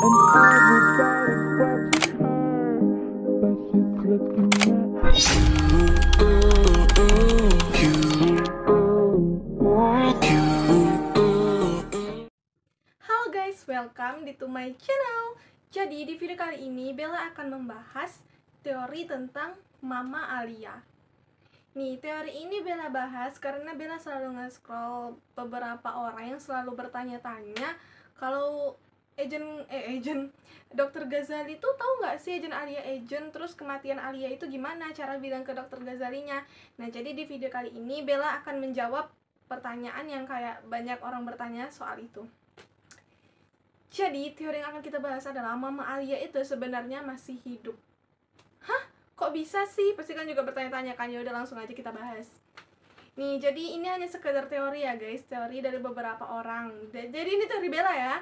Halo guys, welcome to my channel. Jadi di video kali ini Bella akan membahas teori tentang Mama Alia. Nih, teori ini Bella bahas karena Bella selalu nge-scroll beberapa orang yang selalu bertanya-tanya kalau agent Dr. Ghazali tuh tahu nggak sih agent Alia terus kematian Alia itu gimana cara bilang ke Dr. Ghazalinya. Nah, jadi di video kali ini Bella akan menjawab pertanyaan yang kayak banyak orang bertanya soal itu. Jadi, teori yang akan kita bahas adalah Mama Alia itu sebenarnya masih hidup. Hah? Kok bisa sih? Pasti kan juga bertanya-tanya kan, ya udah langsung aja kita bahas. Nih, jadi ini hanya sekedar teori ya guys, teori dari beberapa orang. Jadi ini teori Bella ya.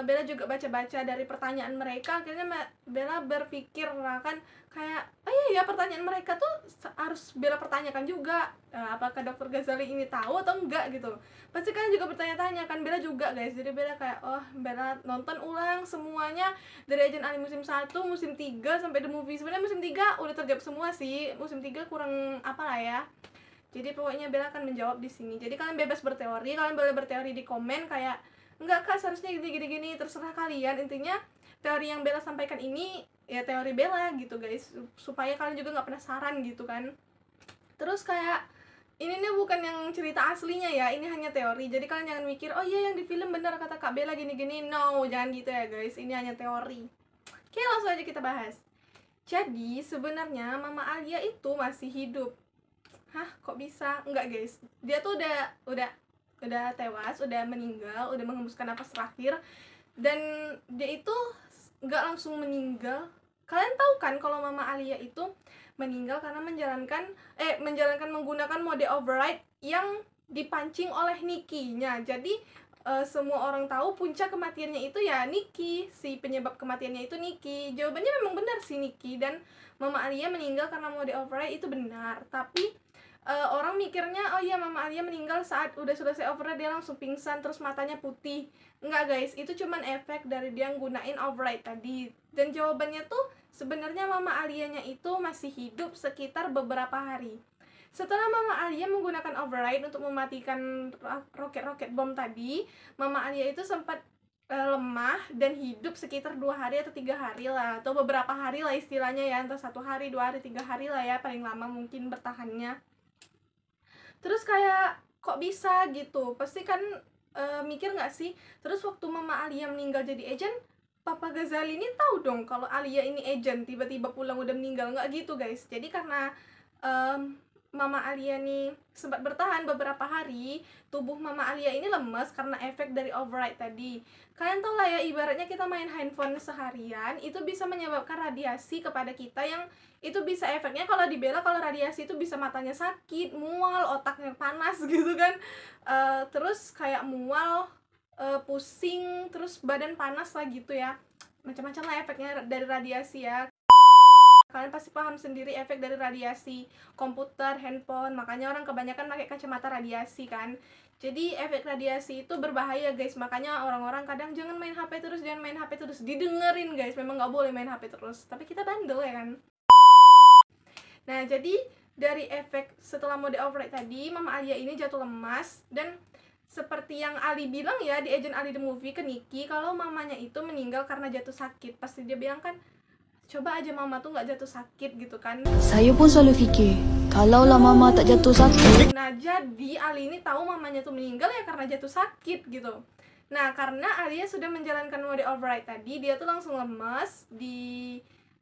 Bella juga baca-baca dari pertanyaan mereka, akhirnya Bella berpikir kan kayak, oh iya ya pertanyaan mereka tuh harus Bella pertanyakan juga. Apakah Dr. Ghazali ini tahu atau enggak gitu. Pasti kalian juga bertanya-tanya kan, Bella juga guys. Jadi Bella kayak, oh Bella nonton ulang semuanya dari Agent Ali musim 1, musim 3 sampai The Movie. Sebenarnya musim 3 udah terjawab semua sih. Musim 3 kurang apalah ya. Jadi pokoknya Bella akan menjawab di sini. Jadi kalian bebas berteori, kalian boleh berteori di komen kayak enggak kak seharusnya gini-gini, terserah kalian. Intinya teori yang Bella sampaikan ini ya teori Bella gitu guys, supaya kalian juga nggak penasaran gitu kan. Terus kayak ini nih bukan yang cerita aslinya ya, ini hanya teori. Jadi kalian jangan mikir, oh iya yang di film benar kata Kak Bella gini-gini. No, jangan gitu ya guys, ini hanya teori. Oke, langsung aja kita bahas. Jadi sebenarnya Mama Alia itu masih hidup. Hah, kok bisa? Enggak guys, dia tuh udah tewas, udah meninggal, udah menghembuskan nafas terakhir. Dan dia itu nggak langsung meninggal. Kalian tahu kan kalau Mama Alia itu meninggal karena menjalankan menggunakan mode override yang dipancing oleh Nikki-nya. Jadi semua orang tahu puncak kematiannya itu ya Nikki, si penyebab kematiannya itu Nikki. Jawabannya memang benar sih Nikki, dan Mama Alia meninggal karena mode override itu benar. Tapi orang mikirnya, oh iya Mama Alia meninggal saat udah selesai override dia langsung pingsan terus matanya putih. Enggak guys, itu cuman efek dari dia nggunain override tadi. Dan jawabannya tuh sebenarnya Mama Alianya itu masih hidup sekitar beberapa hari. Setelah Mama Alia menggunakan override untuk mematikan roket-roket bom tadi, Mama Alia itu sempat lemah dan hidup sekitar 2 hari atau 3 hari lah, atau beberapa hari lah istilahnya ya, entah 1 hari, 2 hari, 3 hari lah ya paling lama mungkin bertahannya. Terus kayak kok bisa gitu, pasti kan mikir nggak sih. Terus waktu Mama Alia meninggal jadi agent, Papa Ghazali ini tahu dong kalau Alia ini agent, tiba-tiba pulang udah meninggal. Nggak gitu guys. Jadi karena Mama Alia nih sempat bertahan beberapa hari, tubuh Mama Alia ini lemes karena efek dari override tadi. Kalian tahu lah ya, ibaratnya kita main handphone seharian itu bisa menyebabkan radiasi kepada kita, yang itu bisa efeknya kalau di Bella, kalau radiasi itu bisa matanya sakit, mual, otaknya panas gitu kan. Terus kayak mual, pusing, terus badan panas lah gitu ya. Macam-macam lah efeknya dari radiasi ya. Kalian pasti paham sendiri efek dari radiasi komputer, handphone. Makanya orang kebanyakan pakai kacamata radiasi kan. Jadi efek radiasi itu berbahaya guys. Makanya orang-orang kadang jangan main HP terus, jangan main HP terus. Didengerin guys, memang nggak boleh main HP terus. Tapi kita bandel ya kan. Nah, jadi dari efek setelah mode override tadi, Mama Alia ini jatuh lemas. Dan seperti yang Ali bilang ya di Agent Ali The Movie ke Nikki, kalau mamanya itu meninggal karena jatuh sakit. Pasti dia bilang kan, coba aja mama tuh nggak jatuh sakit gitu kan. Saya pun selalu fikir, kalaulah mama tak jatuh sakit. Nah, jadi Ali ini tahu mamanya tuh meninggal ya karena jatuh sakit gitu. Nah, karena Alia sudah menjalankan mode override tadi, dia tuh langsung lemes,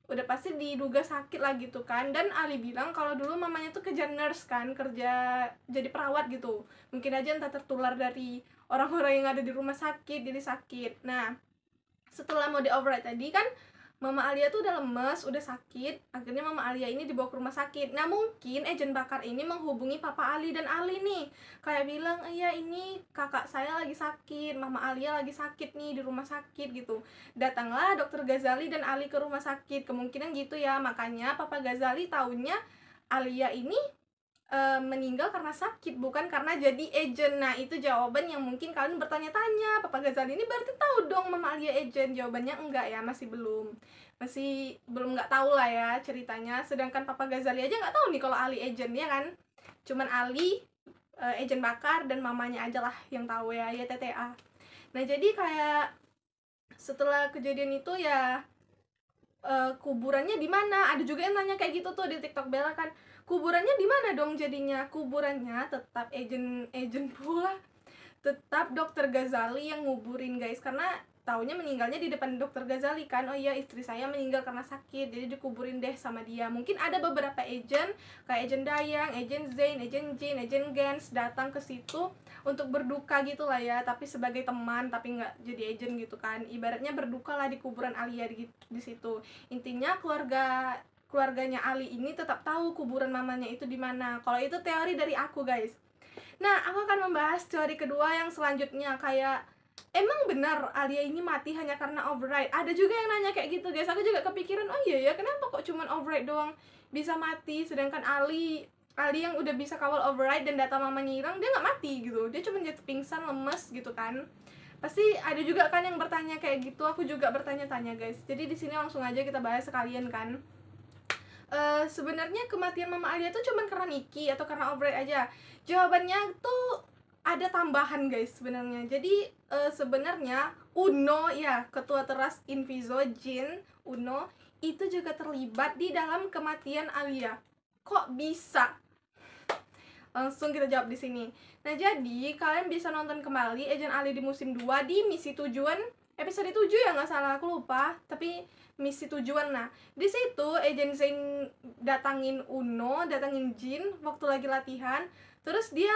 udah pasti diduga sakit lah gitu kan. Dan Ali bilang kalau dulu mamanya tuh kerja nurse kan, kerja jadi perawat gitu. Mungkin aja entah tertular dari orang-orang yang ada di rumah sakit, jadi sakit. Nah, setelah mode override tadi kan Mama Alia tuh udah lemes, udah sakit. Akhirnya Mama Alia ini dibawa ke rumah sakit. Nah, mungkin agent bakar ini menghubungi Papa Ali dan Ali nih, kayak bilang, iya ini kakak saya lagi sakit, Mama Alia lagi sakit nih di rumah sakit gitu. Datanglah Dr. Ghazali dan Ali ke rumah sakit. Kemungkinan gitu ya. Makanya Papa Ghazali taunya Alia ini meninggal karena sakit, bukan karena jadi agent. Nah, itu jawaban yang mungkin kalian bertanya-tanya, Papa Ghazali ini berarti tahu dong Mama Alia agent? Jawabannya enggak ya, masih belum nggak tahu lah ya ceritanya. Sedangkan Papa Ghazali aja nggak tahu nih kalau Ali agent ya kan, cuman Ali agent bakar dan mamanya aja lah yang tahu ya TTA. Nah, jadi kayak setelah kejadian itu ya kuburannya di mana? Ada juga yang nanya kayak gitu tuh di TikTok Bella kan, kuburannya di mana dong jadinya? Kuburannya tetap agent pula, tetap Dokter Ghazali yang nguburin guys, karena taunya meninggalnya di depan Dokter Ghazali kan. Oh iya, istri saya meninggal karena sakit, jadi dikuburin deh sama dia. Mungkin ada beberapa agent kayak agent Dayang, agent Zain, agent Jin, agent Gens datang ke situ untuk berduka gitu lah ya, tapi sebagai teman, tapi nggak jadi agent gitu kan. Ibaratnya berduka lah di kuburan Alia di situ. Intinya keluarganya Ali ini tetap tahu kuburan mamanya itu di mana. Kalau itu teori dari aku guys. Nah, aku akan membahas teori kedua yang selanjutnya, kayak emang benar Alia ini mati hanya karena override? Ada juga yang nanya kayak gitu guys. Aku juga kepikiran, oh iya ya, kenapa kok cuman override doang bisa mati, sedangkan Ali yang udah bisa kawal override dan data mamanya hilang, dia nggak mati gitu, dia cuma jatuh pingsan, lemes gitu kan. Pasti ada juga kan yang bertanya kayak gitu. Aku juga bertanya-tanya guys, jadi di sini langsung aja kita bahas sekalian kan. Sebenarnya kematian Mama Alia tuh cuman karena Niki atau karena override aja? Jawabannya tuh ada tambahan guys sebenarnya. Jadi sebenarnya Uno ya, ketua teras Inviso Jin Uno itu juga terlibat di dalam kematian Alia. Kok bisa? Langsung kita jawab di sini. Nah, jadi kalian bisa nonton kembali Agent Ali di musim 2 di misi tujuan episode 7 ya, nggak salah, aku lupa, tapi misi tujuan. Nah, di situ Agent Zain datangin Uno, datangin Jin waktu lagi latihan. Terus dia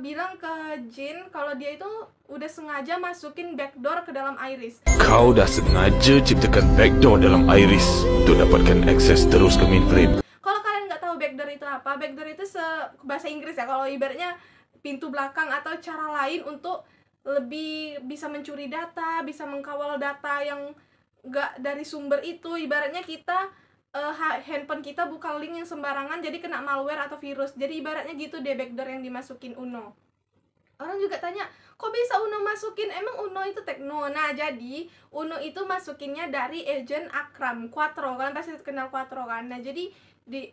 bilang ke Jin kalau dia itu udah sengaja masukin backdoor ke dalam Iris. Kau dah sengaja ciptakan backdoor dalam Iris untuk dapatkan akses terus ke mainframe. Kalau kalian nggak tahu backdoor itu apa, backdoor itu bahasa Inggris ya, kalau ibaratnya pintu belakang atau cara lain untuk lebih bisa mencuri data, bisa mengkawal data yang nggak dari sumber itu. Ibaratnya kita handphone kita buka link yang sembarangan, jadi kena malware atau virus. Jadi ibaratnya gitu deh backdoor yang dimasukin Uno. Orang juga tanya, kok bisa Uno masukin? Emang Uno itu tekno? Nah, jadi Uno itu masukinnya dari agent Akram, Quattro. Kalian pasti kenal Quattro kan? Nah, jadi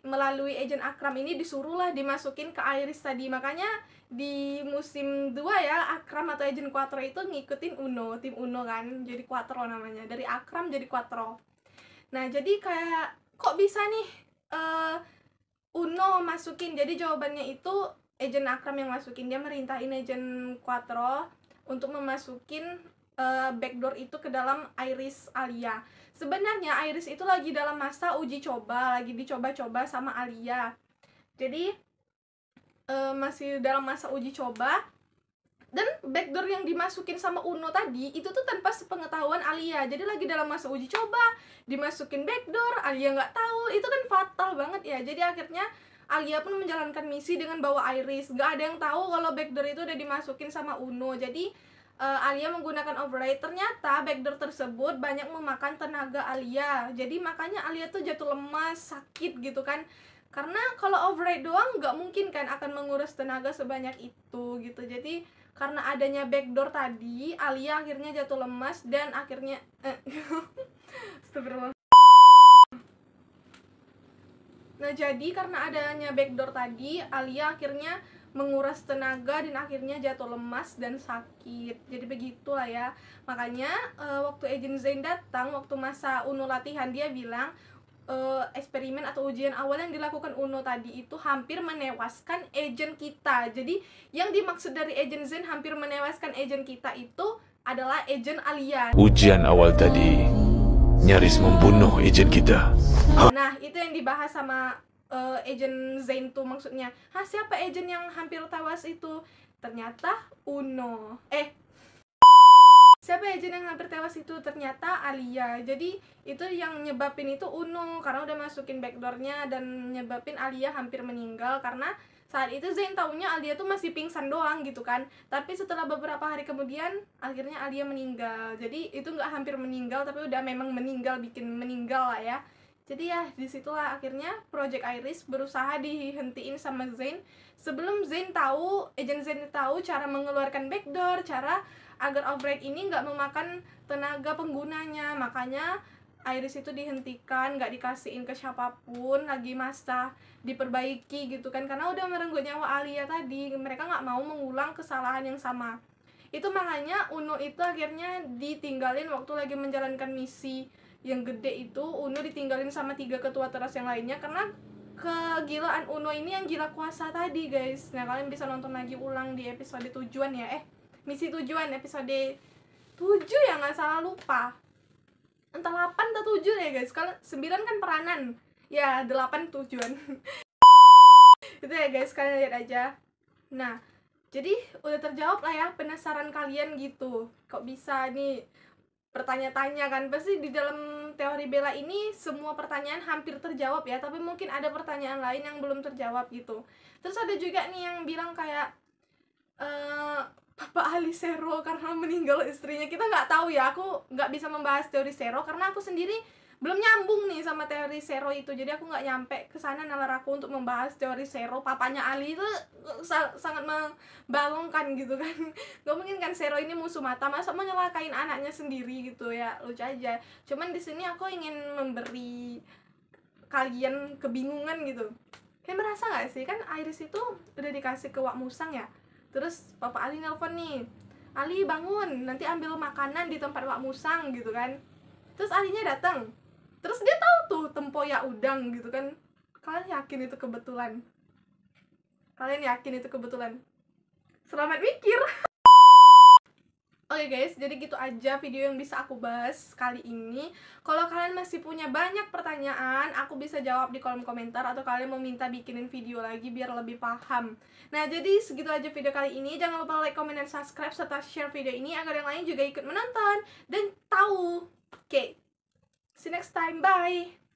melalui agent Akram ini disuruhlah dimasukin ke Iris tadi. Makanya di musim 2 ya, Akram atau agent Quattro itu ngikutin Uno, tim Uno kan. Jadi Quattro namanya, dari Akram jadi Quattro. Nah, jadi kayak kok bisa nih Uno masukin? Jadi jawabannya itu agent Akram yang masukin. Dia merintahin agent Quattro untuk memasukin backdoor itu ke dalam Iris Alia. Sebenarnya Iris itu lagi dalam masa uji coba, lagi dicoba-coba sama Alia. Jadi masih dalam masa uji coba. Dan backdoor yang dimasukin sama Uno tadi itu tuh tanpa sepengetahuan Alia. Jadi lagi dalam masa uji coba, dimasukin backdoor, Alia nggak tahu. Itu kan fatal banget ya. Jadi akhirnya Alia pun menjalankan misi dengan bawa Iris. Nggak ada yang tahu kalau backdoor itu udah dimasukin sama Uno. Jadi Alia menggunakan override. Ternyata backdoor tersebut banyak memakan tenaga Alia. Jadi makanya Alia tuh jatuh lemas, sakit gitu kan. Karena kalau override doang nggak mungkin kan akan menguras tenaga sebanyak itu gitu. Jadi karena adanya backdoor tadi, Alia akhirnya jatuh lemas dan akhirnya Astagfirullah. Nah, jadi karena adanya backdoor tadi, Alia akhirnya menguras tenaga dan akhirnya jatuh lemas dan sakit. Jadi begitulah ya. Makanya waktu Agent Zain datang, waktu masa Uno latihan, dia bilang eksperimen atau ujian awal yang dilakukan Uno tadi itu hampir menewaskan agent kita. Jadi yang dimaksud dari agent Zain hampir menewaskan agent kita itu adalah agent Alia. Ujian awal tadi nyaris membunuh agent kita. Nah, itu yang dibahas sama agent Zain tuh, maksudnya, siapa agent yang hampir tewas itu? Ternyata Uno. Siapa agent yang hampir tewas itu? Ternyata Alia. Jadi itu yang nyebabin itu Uno, karena udah masukin backdoornya dan nyebabin Alia hampir meninggal. Karena saat itu Zain taunya Alia tuh masih pingsan doang gitu kan. Tapi setelah beberapa hari kemudian akhirnya Alia meninggal. Jadi itu nggak hampir meninggal, tapi udah memang meninggal, bikin meninggal lah ya. Jadi ya disitulah akhirnya Project Iris berusaha dihentiin sama Zain sebelum Zain tahu, agent Zain tahu cara mengeluarkan backdoor, cara agar override ini nggak memakan tenaga penggunanya. Makanya Iris itu dihentikan, nggak dikasihin ke siapapun, lagi masa diperbaiki gitu kan, karena udah merenggut nyawa Alia tadi. Mereka nggak mau mengulang kesalahan yang sama. Itu makanya Uno itu akhirnya ditinggalin waktu lagi menjalankan misi yang gede itu. Uno ditinggalin sama 3 ketua teras yang lainnya karena kegilaan Uno ini yang gila kuasa tadi, guys. Nah, kalian bisa nonton lagi ulang di episode tujuan ya. Misi tujuan episode 7 ya, nggak salah, lupa. Entah 8 atau 7 ya, guys. Kalau 9 kan peranan. Ya, 8 tujuan. Itu ya, guys, kalian lihat aja. Nah, jadi udah terjawab lah ya penasaran kalian gitu. Kok bisa nih bertanya-tanya kan? Pasti di dalam teori Bella ini semua pertanyaan hampir terjawab ya, tapi mungkin ada pertanyaan lain yang belum terjawab gitu. Terus ada juga nih yang bilang kayak Papa Ali Zero karena meninggal istrinya. Kita nggak tahu ya, aku nggak bisa membahas teori Zero karena aku sendiri belum nyambung nih sama teori Zero itu. Jadi aku nggak nyampe ke sana nalar aku untuk membahas teori Zero. Papanya Ali itu sangat membangunkan gitu kan. Gak mungkin kan Zero ini musuh mata, masa mau nyelakain anaknya sendiri gitu ya, lucu aja. Cuman di sini aku ingin memberi kalian kebingungan gitu. Kalian merasa nggak sih, kan Iris itu udah dikasih ke Wak Musang ya, terus Papa Ali nelpon nih, Ali bangun, nanti ambil makanan di tempat Wak Musang gitu kan. Terus Alinya datang, terus dia tahu tuh tempoyak udang gitu kan. Kalian yakin itu kebetulan? Kalian yakin itu kebetulan? Selamat mikir. Oke guys, jadi gitu aja video yang bisa aku bahas kali ini. Kalau kalian masih punya banyak pertanyaan, aku bisa jawab di kolom komentar, atau kalian mau minta bikinin video lagi biar lebih paham. Nah, jadi segitu aja video kali ini. Jangan lupa like, comment, dan subscribe, serta share video ini agar yang lain juga ikut menonton dan tahu. Oke, see you next time, bye!